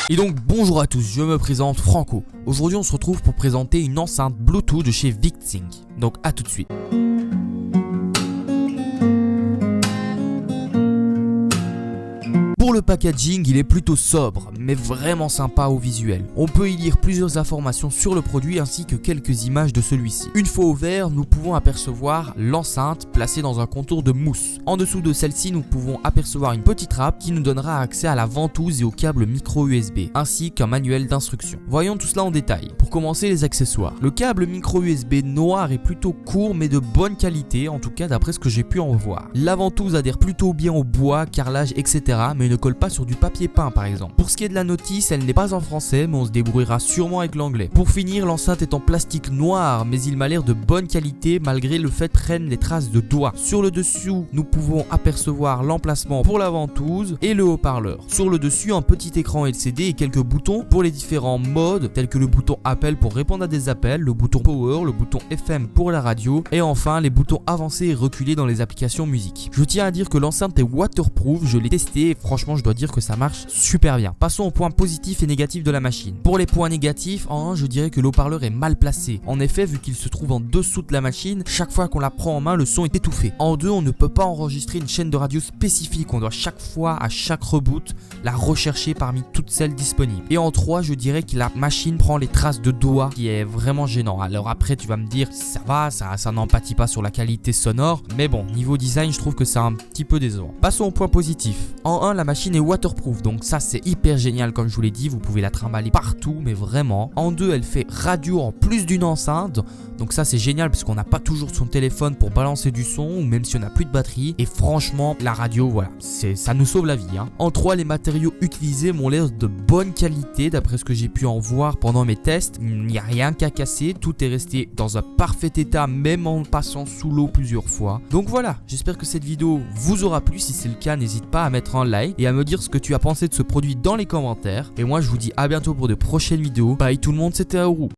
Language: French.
Et donc bonjour à tous, je me présente Franco. Aujourd'hui on se retrouve pour présenter une enceinte Bluetooth de chez VicSync. Donc à tout de suite. Pour le packaging, il est plutôt sobre, mais vraiment sympa au visuel. On peut y lire plusieurs informations sur le produit ainsi que quelques images de celui-ci. Une fois ouvert, nous pouvons apercevoir l'enceinte placée dans un contour de mousse. En dessous de celle-ci, nous pouvons apercevoir une petite trappe qui nous donnera accès à la ventouse et au câble micro USB, ainsi qu'un manuel d'instruction. Voyons tout cela en détail. Pour commencer, les accessoires. Le câble micro USB noir est plutôt court mais de bonne qualité, en tout cas d'après ce que j'ai pu en voir. La ventouse adhère plutôt bien au bois, carrelage, etc. mais ne colle pas sur du papier peint par exemple. Pour ce qui est de la notice, elle n'est pas en français mais on se débrouillera sûrement avec l'anglais. Pour finir, l'enceinte est en plastique noir mais il m'a l'air de bonne qualité malgré le fait prenne les traces de doigts. Sur le dessous, nous pouvons apercevoir l'emplacement pour la ventouse et le haut-parleur. Sur le dessus, un petit écran LCD et quelques boutons pour les différents modes tels que le bouton appel pour répondre à des appels, le bouton power, le bouton FM pour la radio et enfin les boutons avancés et reculés dans les applications musique. Je tiens à dire que l'enceinte est waterproof, je l'ai testé et franchement je dois dire que ça marche super bien. Passons aux points positifs et négatifs de la machine. Pour les points négatifs, en 1 je dirais que le haut-parleur est mal placé. En effet, vu qu'il se trouve en dessous de la machine, chaque fois qu'on la prend en main, le son est étouffé. En 2, on ne peut pas enregistrer une chaîne de radio spécifique, on doit chaque fois, à chaque reboot, la rechercher parmi toutes celles disponibles. Et en 3, je dirais que la machine prend les traces de doigts, qui est vraiment gênant. Alors après, tu vas me dire, ça va, ça n'empathie pas sur la qualité sonore, mais bon, niveau design, je trouve que c'est un petit peu décevant. Passons aux points positifs. En 1, la machine est waterproof, donc ça c'est hyper génial comme je vous l'ai dit, vous pouvez la trimballer partout, mais vraiment. En 2, elle fait radio en plus d'une enceinte, donc ça c'est génial parce qu'on n'a pas toujours son téléphone pour balancer du son, ou même si on n'a plus de batterie, et franchement, la radio, voilà, ça nous sauve la vie. En 3, les matériaux utilisés m'ont l'air de bonne qualité, d'après ce que j'ai pu en voir pendant mes tests, il n'y a rien qu'à casser, tout est resté dans un parfait état, même en passant sous l'eau plusieurs fois. Donc voilà, j'espère que cette vidéo vous aura plu, si c'est le cas, n'hésite pas à mettre un like et à me dire ce que tu as pensé de ce produit dans les commentaires. Et moi je vous dis à bientôt pour de prochaines vidéos. Bye tout le monde, c'était Aourou.